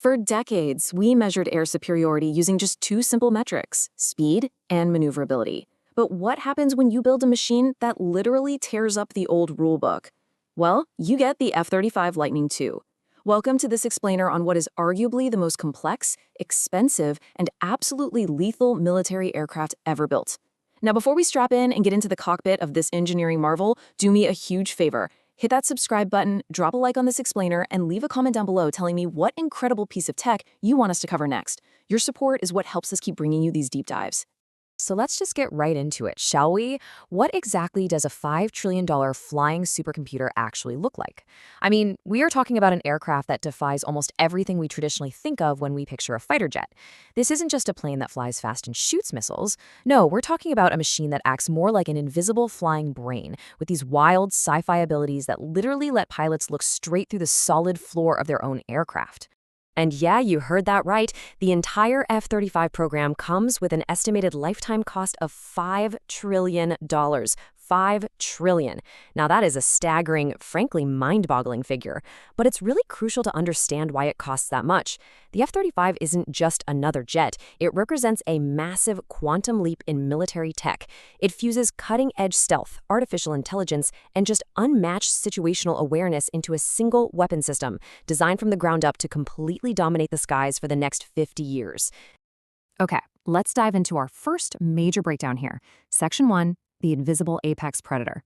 For decades, we measured air superiority using just two simple metrics: speed and maneuverability. But what happens when you build a machine that literally tears up the old rulebook? Well, you get the F-35 Lightning II. Welcome to this explainer on what is arguably the most complex, expensive, and absolutely lethal military aircraft ever built. Now, before we strap in and get into the cockpit of this engineering marvel, do me a huge favor. Hit that subscribe button, drop a like on this explainer, and leave a comment down below telling me what incredible piece of tech you want us to cover next. Your support is what helps us keep bringing you these deep dives. So let's just get right into it, shall we? What exactly does a $5 trillion flying supercomputer actually look like? I mean, we are talking about an aircraft that defies almost everything we traditionally think of when we picture a fighter jet. This isn't just a plane that flies fast and shoots missiles. No, we're talking about a machine that acts more like an invisible flying brain, with these wild sci-fi abilities that literally let pilots look straight through the solid floor of their own aircraft. And yeah, you heard that right. The entire F-35 program comes with an estimated lifetime cost of $5 trillion. $5 trillion. Now that is a staggering, frankly mind-boggling figure, but it's really crucial to understand why it costs that much. The F-35 isn't just another jet. It represents a massive quantum leap in military tech. It fuses cutting-edge stealth, artificial intelligence, and just unmatched situational awareness into a single weapon system, designed from the ground up to completely dominate the skies for the next 50 years. Okay, let's dive into our first major breakdown here. Section 1. The invisible apex predator.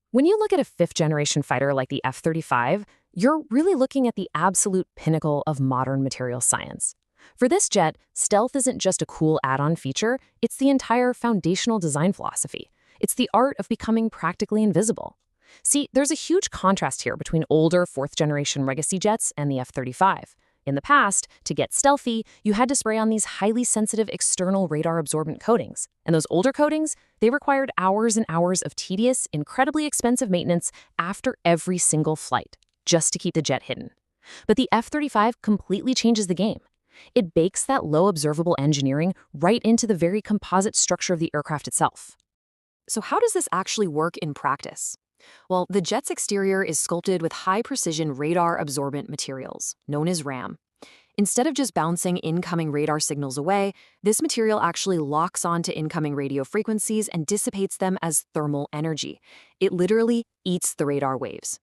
When you look at a fifth-generation fighter like the F-35, you're really looking at the absolute pinnacle of modern material science. For this jet, stealth isn't just a cool add-on feature, it's the entire foundational design philosophy. It's the art of becoming practically invisible. See, there's a huge contrast here between older fourth-generation legacy jets and the F-35. In the past, to get stealthy, you had to spray on these highly sensitive external radar-absorbent coatings. And those older coatings, they required hours and hours of tedious, incredibly expensive maintenance after every single flight, just to keep the jet hidden. But the F-35 completely changes the game. It bakes that low observable engineering right into the very composite structure of the aircraft itself. So how does this actually work in practice? Well, the jet's exterior is sculpted with high-precision radar-absorbent materials, known as RAM. Instead of just bouncing incoming radar signals away, this material actually locks onto incoming radio frequencies and dissipates them as thermal energy. It literally eats the radar waves.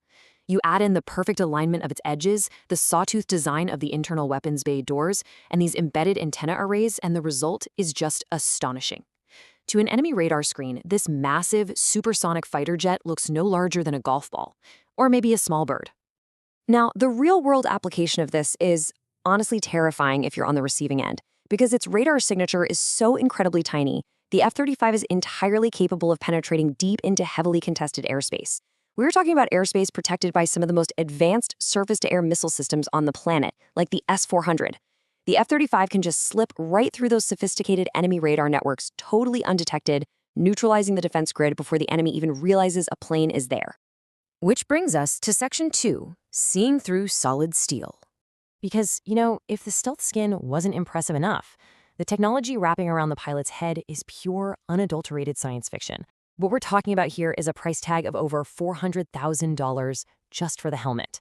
You add in the perfect alignment of its edges, the sawtooth design of the internal weapons bay doors, and these embedded antenna arrays, and the result is just astonishing. To an enemy radar screen, this massive, supersonic fighter jet looks no larger than a golf ball, or maybe a small bird. Now, the real-world application of this is honestly terrifying if you're on the receiving end, because its radar signature is so incredibly tiny. The F-35 is entirely capable of penetrating deep into heavily contested airspace. We're talking about airspace protected by some of the most advanced surface-to-air missile systems on the planet, like the S-400. The F-35 can just slip right through those sophisticated enemy radar networks totally undetected, neutralizing the defense grid before the enemy even realizes a plane is there. Which brings us to Section 2, seeing through solid steel. Because, if the stealth skin wasn't impressive enough, the technology wrapping around the pilot's head is pure, unadulterated science fiction. What we're talking about here is a price tag of over $400,000 just for the helmet.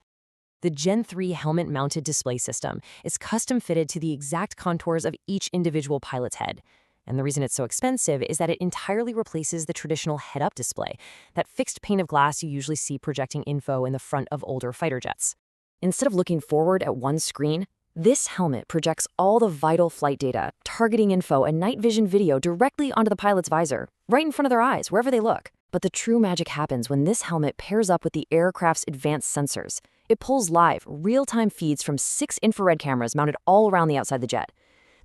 The Gen 3 helmet-mounted display system is custom-fitted to the exact contours of each individual pilot's head. And the reason it's so expensive is that it entirely replaces the traditional head-up display, that fixed pane of glass you usually see projecting info in the front of older fighter jets. Instead of looking forward at one screen, this helmet projects all the vital flight data, targeting info, and night vision video directly onto the pilot's visor, right in front of their eyes, wherever they look. But the true magic happens when this helmet pairs up with the aircraft's advanced sensors. It pulls live, real-time feeds from 6 infrared cameras mounted all around the outside of the jet.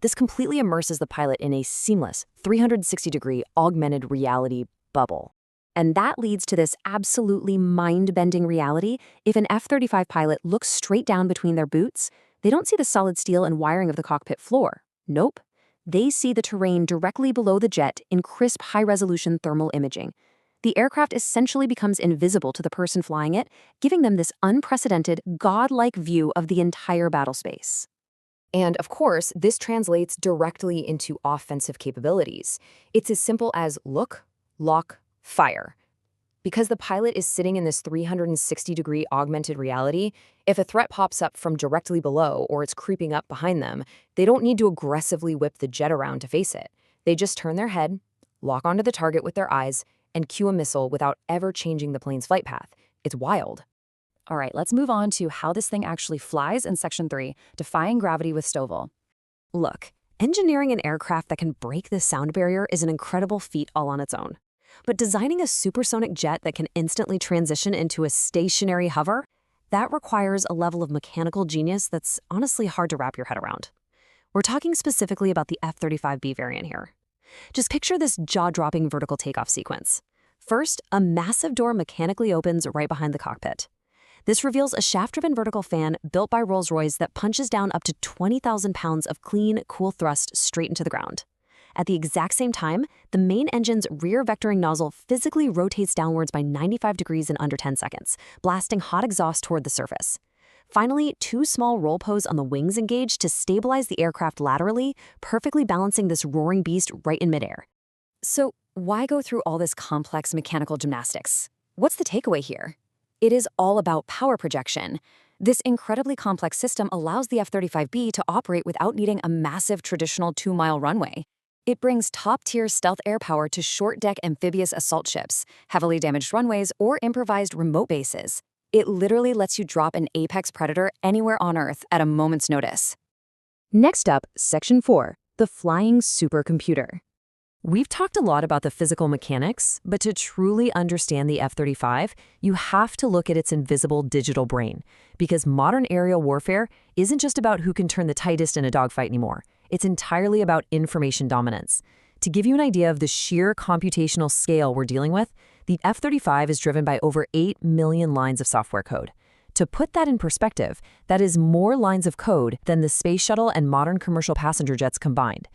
This completely immerses the pilot in a seamless, 360-degree augmented reality bubble. And that leads to this absolutely mind-bending reality. If an F-35 pilot looks straight down between their boots, they don't see the solid steel and wiring of the cockpit floor. Nope. They see the terrain directly below the jet in crisp, high-resolution thermal imaging. The aircraft essentially becomes invisible to the person flying it, giving them this unprecedented, godlike view of the entire battle space. And of course, this translates directly into offensive capabilities. It's as simple as look, lock, fire. Because the pilot is sitting in this 360-degree augmented reality, if a threat pops up from directly below or it's creeping up behind them, they don't need to aggressively whip the jet around to face it. They just turn their head, lock onto the target with their eyes, and cue a missile without ever changing the plane's flight path. It's wild. All right, let's move on to how this thing actually flies in Section 3, Defying Gravity with STOVL. Look, engineering an aircraft that can break this sound barrier is an incredible feat all on its own. But designing a supersonic jet that can instantly transition into a stationary hover, that requires a level of mechanical genius that's honestly hard to wrap your head around. We're talking specifically about the F-35B variant here. Just picture this jaw-dropping vertical takeoff sequence. First, a massive door mechanically opens right behind the cockpit. This reveals a shaft-driven vertical fan built by Rolls-Royce that punches down up to 20,000 pounds of clean, cool thrust straight into the ground. At the exact same time, the main engine's rear vectoring nozzle physically rotates downwards by 95 degrees in under 10 seconds, blasting hot exhaust toward the surface. Finally, two small roll posts on the wings engage to stabilize the aircraft laterally, perfectly balancing this roaring beast right in midair. So, why go through all this complex mechanical gymnastics? What's the takeaway here? It is all about power projection. This incredibly complex system allows the F-35B to operate without needing a massive traditional 2-mile runway. It brings top-tier stealth air power to short-deck amphibious assault ships, heavily damaged runways, or improvised remote bases. It literally lets you drop an apex predator anywhere on Earth at a moment's notice. Next up, Section 4, the flying supercomputer. We've talked a lot about the physical mechanics, but to truly understand the F-35, you have to look at its invisible digital brain, because modern aerial warfare isn't just about who can turn the tightest in a dogfight anymore. It's entirely about information dominance. To give you an idea of the sheer computational scale we're dealing with, the F-35 is driven by over 8 million lines of software code. To put that in perspective, that is more lines of code than the space shuttle and modern commercial passenger jets combined.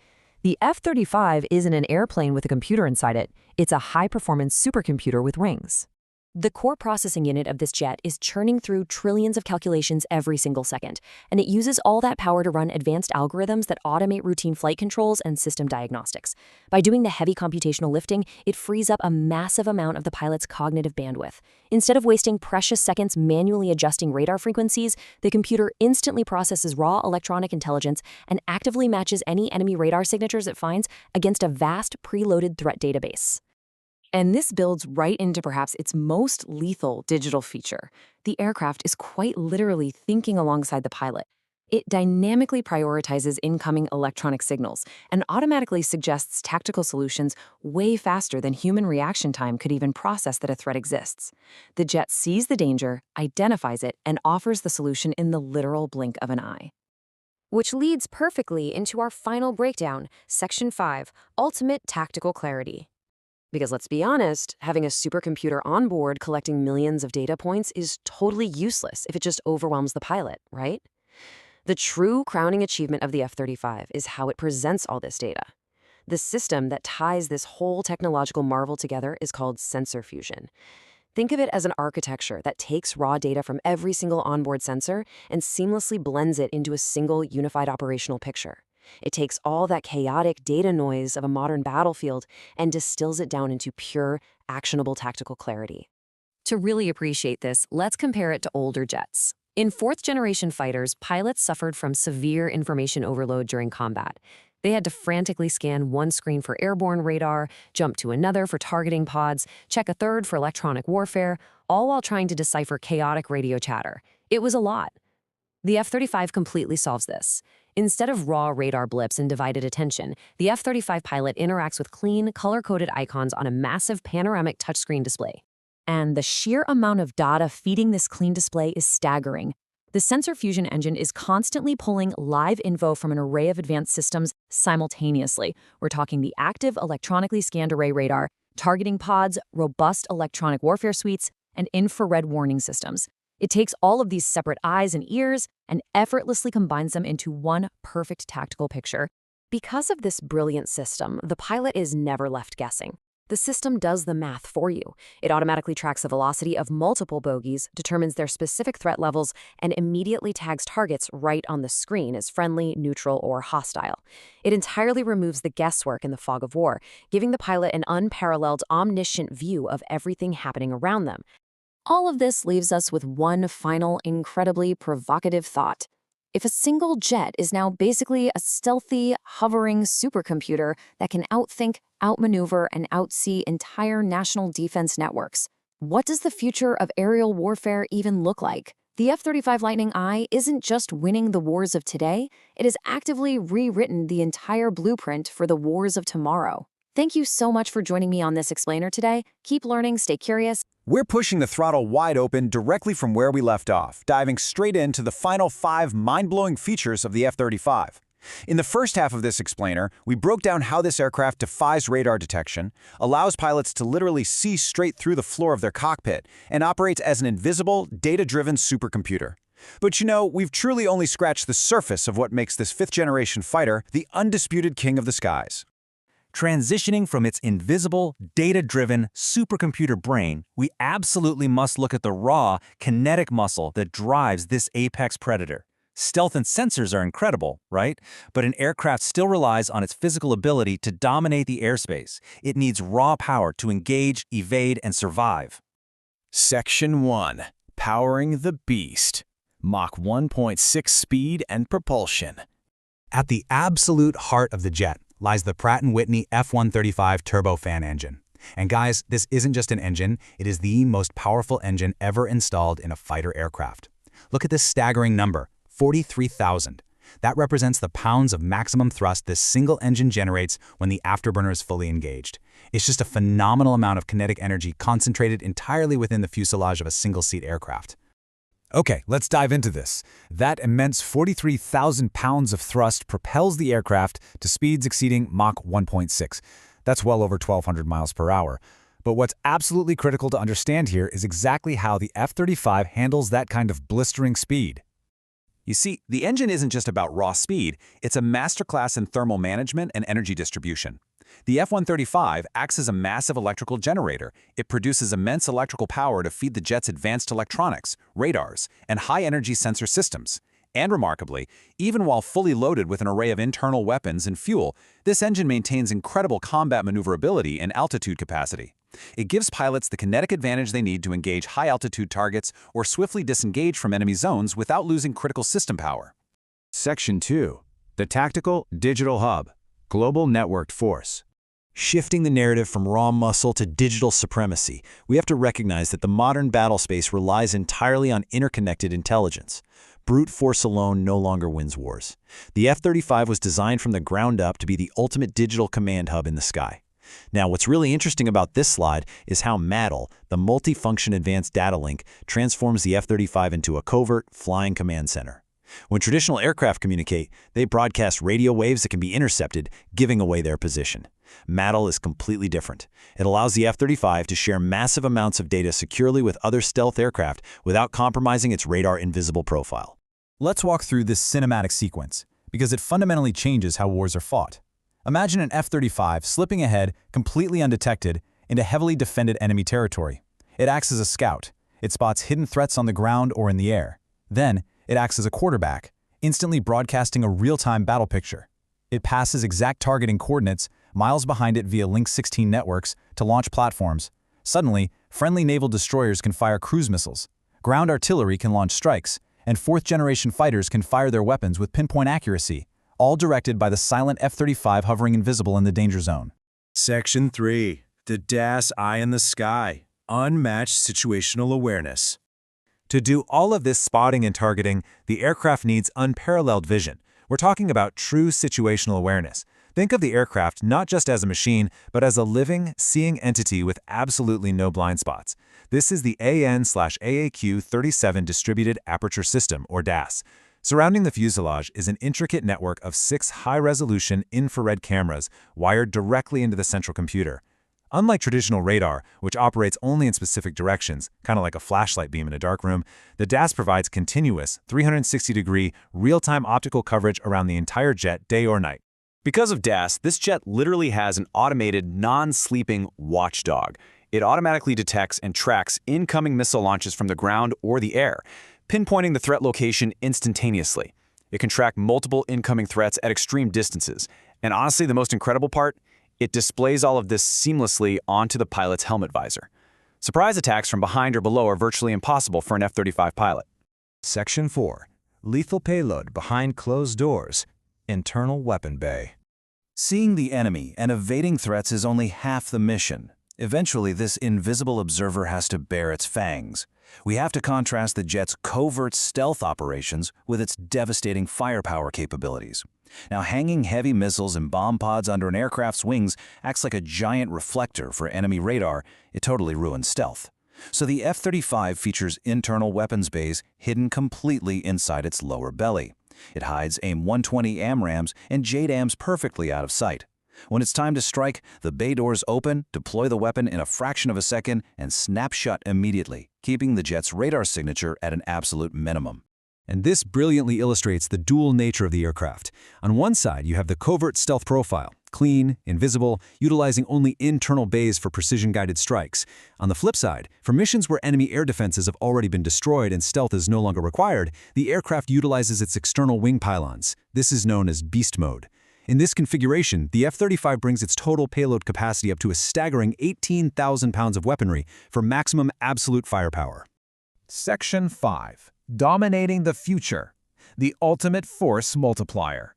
The F-35 isn't an airplane with a computer inside it. It's a high-performance supercomputer with wings. The core processing unit of this jet is churning through trillions of calculations every single second, and it uses all that power to run advanced algorithms that automate routine flight controls and system diagnostics. By doing the heavy computational lifting, it frees up a massive amount of the pilot's cognitive bandwidth. Instead of wasting precious seconds manually adjusting radar frequencies, the computer instantly processes raw electronic intelligence and actively matches any enemy radar signatures it finds against a vast preloaded threat database. And this builds right into perhaps its most lethal digital feature. The aircraft is quite literally thinking alongside the pilot. It dynamically prioritizes incoming electronic signals and automatically suggests tactical solutions way faster than human reaction time could even process that a threat exists. The jet sees the danger, identifies it, and offers the solution in the literal blink of an eye. Which leads perfectly into our final breakdown, Section 5, Ultimate Tactical Clarity. Because let's be honest, having a supercomputer on board collecting millions of data points is totally useless if it just overwhelms the pilot, right? The true crowning achievement of the F-35 is how it presents all this data. The system that ties this whole technological marvel together is called sensor fusion. Think of it as an architecture that takes raw data from every single onboard sensor and seamlessly blends it into a single unified operational picture. It takes all that chaotic data noise of a modern battlefield and distills it down into pure, actionable tactical clarity. To really appreciate this, let's compare it to older jets. In fourth-generation fighters, pilots suffered from severe information overload during combat. They had to frantically scan one screen for airborne radar, jump to another for targeting pods, check a third for electronic warfare, all while trying to decipher chaotic radio chatter. It was a lot. The F-35 completely solves this. Instead of raw radar blips and divided attention, the F-35 pilot interacts with clean, color-coded icons on a massive panoramic touchscreen display. And the sheer amount of data feeding this clean display is staggering. The sensor fusion engine is constantly pulling live info from an array of advanced systems simultaneously. We're talking the active electronically scanned array radar, targeting pods, robust electronic warfare suites, and infrared warning systems. It takes all of these separate eyes and ears and effortlessly combines them into one perfect tactical picture. Because of this brilliant system, the pilot is never left guessing. The system does the math for you. It automatically tracks the velocity of multiple bogies, determines their specific threat levels, and immediately tags targets right on the screen as friendly, neutral, or hostile. It entirely removes the guesswork in the fog of war, giving the pilot an unparalleled, omniscient view of everything happening around them. All of this leaves us with one final, incredibly provocative thought. If a single jet is now basically a stealthy, hovering supercomputer that can outthink, outmaneuver, and outsee entire national defense networks, what does the future of aerial warfare even look like? The F-35 Lightning I isn't just winning the wars of today, it has actively rewritten the entire blueprint for the wars of tomorrow. Thank you so much for joining me on this explainer today. Keep learning, stay curious. We're pushing the throttle wide open directly from where we left off, diving straight into the final 5 mind-blowing features of the F-35. In the first half of this explainer, we broke down how this aircraft defies radar detection, allows pilots to literally see straight through the floor of their cockpit, and operates as an invisible, data-driven supercomputer. But we've truly only scratched the surface of what makes this 5th-generation fighter the undisputed king of the skies. Transitioning from its invisible, data-driven supercomputer brain, we absolutely must look at the raw, kinetic muscle that drives this apex predator. Stealth and sensors are incredible, right? But an aircraft still relies on its physical ability to dominate the airspace. It needs raw power to engage, evade, and survive. Section 1. Powering the Beast. Mach 1.6 speed and propulsion. At the absolute heart of the jet lies the Pratt & Whitney F-135 turbofan engine. And guys, this isn't just an engine, it is the most powerful engine ever installed in a fighter aircraft. Look at this staggering number, 43,000. That represents the pounds of maximum thrust this single engine generates when the afterburner is fully engaged. It's just a phenomenal amount of kinetic energy concentrated entirely within the fuselage of a single-seat aircraft. Okay, let's dive into this. That immense 43,000 pounds of thrust propels the aircraft to speeds exceeding Mach 1.6. That's well over 1,200 miles per hour. But what's absolutely critical to understand here is exactly how the F-35 handles that kind of blistering speed. You see, the engine isn't just about raw speed, it's a masterclass in thermal management and energy distribution. The F-135 acts as a massive electrical generator. It produces immense electrical power to feed the jet's advanced electronics, radars, and high-energy sensor systems. And remarkably, even while fully loaded with an array of internal weapons and fuel, this engine maintains incredible combat maneuverability and altitude capacity. It gives pilots the kinetic advantage they need to engage high-altitude targets or swiftly disengage from enemy zones without losing critical system power. Section 2. The Tactical Digital Hub. Global Networked Force. Shifting the narrative from raw muscle to digital supremacy, we have to recognize that the modern battlespace relies entirely on interconnected intelligence. Brute force alone no longer wins wars. The F-35 was designed from the ground up to be the ultimate digital command hub in the sky. Now, what's really interesting about this slide is how MADL, the Multifunction Advanced Data Link, transforms the F-35 into a covert, flying command center. When traditional aircraft communicate, they broadcast radio waves that can be intercepted, giving away their position. MADL is completely different. It allows the F-35 to share massive amounts of data securely with other stealth aircraft without compromising its radar invisible profile. Let's walk through this cinematic sequence, because it fundamentally changes how wars are fought. Imagine an F-35 slipping ahead, completely undetected, into heavily defended enemy territory. It acts as a scout. It spots hidden threats on the ground or in the air. Then, it acts as a quarterback, instantly broadcasting a real-time battle picture. It passes exact targeting coordinates miles behind it via Link 16 networks to launch platforms. Suddenly, friendly naval destroyers can fire cruise missiles, ground artillery can launch strikes, and 4th-generation fighters can fire their weapons with pinpoint accuracy, all directed by the silent F-35 hovering invisible in the danger zone. Section 3. The DAS Eye in the Sky. Unmatched situational awareness. To do all of this spotting and targeting, the aircraft needs unparalleled vision. We're talking about true situational awareness. Think of the aircraft not just as a machine, but as a living, seeing entity with absolutely no blind spots. This is the AN/AAQ-37 Distributed Aperture System, or DAS. Surrounding the fuselage is an intricate network of 6 high-resolution infrared cameras wired directly into the central computer. Unlike traditional radar, which operates only in specific directions, kind of like a flashlight beam in a dark room, the DAS provides continuous, 360-degree, real-time optical coverage around the entire jet, day or night. Because of DAS, this jet literally has an automated, non-sleeping watchdog. It automatically detects and tracks incoming missile launches from the ground or the air, pinpointing the threat location instantaneously. It can track multiple incoming threats at extreme distances. And honestly, the most incredible part? It displays all of this seamlessly onto the pilot's helmet visor. Surprise attacks from behind or below are virtually impossible for an F-35 pilot. Section 4. Lethal payload behind closed doors. Internal weapon bay. Seeing the enemy and evading threats is only half the mission. Eventually, this invisible observer has to bear its fangs. We have to contrast the jet's covert stealth operations with its devastating firepower capabilities. Now, hanging heavy missiles and bomb pods under an aircraft's wings acts like a giant reflector for enemy radar. It totally ruins stealth. So the F-35 features internal weapons bays hidden completely inside its lower belly. It hides AIM-120 AMRAAMs and JDAMs perfectly out of sight. When it's time to strike, the bay doors open, deploy the weapon in a fraction of a second, and snap shut immediately, keeping the jet's radar signature at an absolute minimum. And this brilliantly illustrates the dual nature of the aircraft. On one side, you have the covert stealth profile, clean, invisible, utilizing only internal bays for precision-guided strikes. On the flip side, for missions where enemy air defenses have already been destroyed and stealth is no longer required, the aircraft utilizes its external wing pylons. This is known as beast mode. In this configuration, the F-35 brings its total payload capacity up to a staggering 18,000 pounds of weaponry for maximum absolute firepower. Section 5. Dominating the future. The ultimate force multiplier.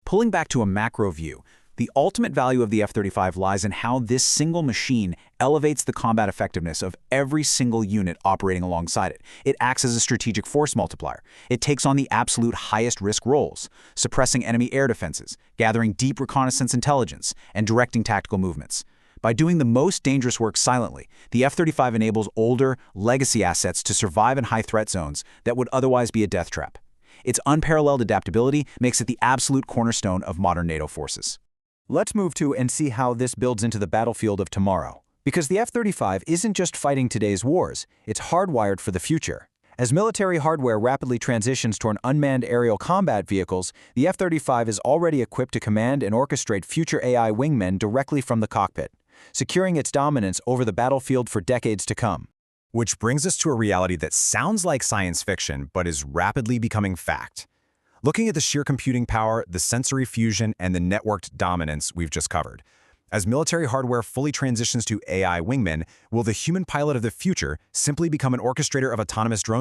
Pulling back to a macro view, the ultimate value of the F-35 lies in how this single machine elevates the combat effectiveness of every single unit operating alongside it. It acts as a strategic force multiplier. It takes on the absolute highest risk roles, suppressing enemy air defenses, gathering deep reconnaissance intelligence, and directing tactical movements. By doing the most dangerous work silently, the F-35 enables older, legacy assets to survive in high-threat zones that would otherwise be a death trap. Its unparalleled adaptability makes it the absolute cornerstone of modern NATO forces. Let's move to and see how this builds into the battlefield of tomorrow. Because the F-35 isn't just fighting today's wars, it's hardwired for the future. As military hardware rapidly transitions toward unmanned aerial combat vehicles, the F-35 is already equipped to command and orchestrate future AI wingmen directly from the cockpit, securing its dominance over the battlefield for decades to come. Which brings us to a reality that sounds like science fiction but is rapidly becoming fact. Looking at the sheer computing power, the sensory fusion, and the networked dominance we've just covered. As military hardware fully transitions to AI wingmen, will the human pilot of the future simply become an orchestrator of autonomous drones?